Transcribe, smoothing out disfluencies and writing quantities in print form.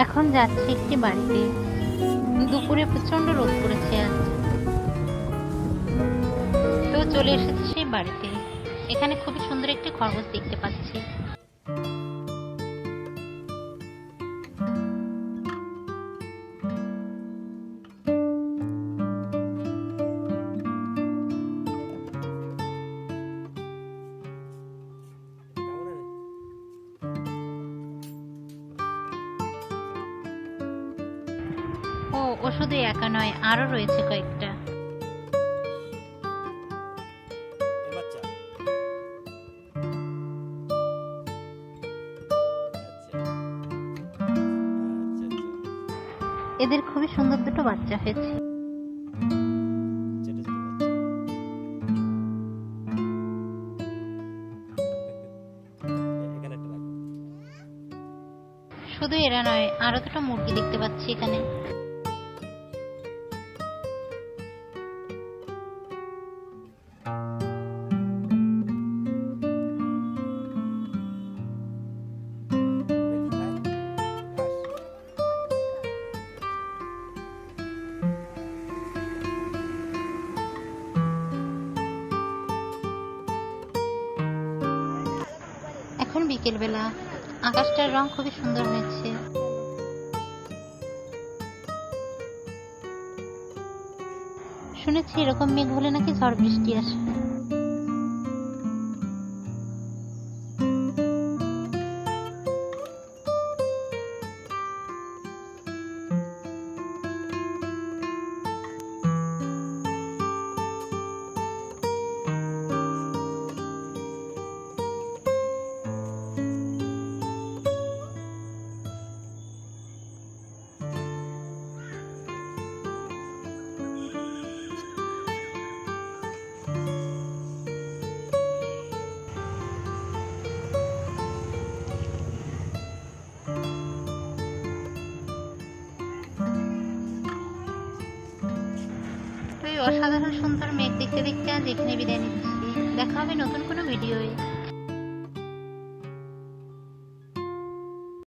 এখন যাচ্ছি একটি বাড়িতে। দুপুরে প্রচন্ড রোদ পড়েছে আজ, তো চলে এসেছি সেই বাড়িতে। এখানে খুবই সুন্দর একটি খরগোশ দেখতে পাচ্ছি। ও ও শুধু একা নয়, আরো রয়েছে কয়েকটা। এদের খুবই সুন্দর দুটো বাচ্চা হয়েছে। শুধু এরা নয়, আরো দুটো মুরগি দেখতে পাচ্ছি এখানে। এখন বিকেল বেলা, আকাশটার রং খুবই সুন্দর হয়েছে। শুনেছি এরকম মেঘ হলে নাকি ঝড় বৃষ্টি আসে। তো এই অসাধারণ সুন্দর মেঘ দেখতে দেখতে আজ এখানে বিদায় নিচ্ছি। দেখা হবে নতুন কোনো ভিডিওয়ে।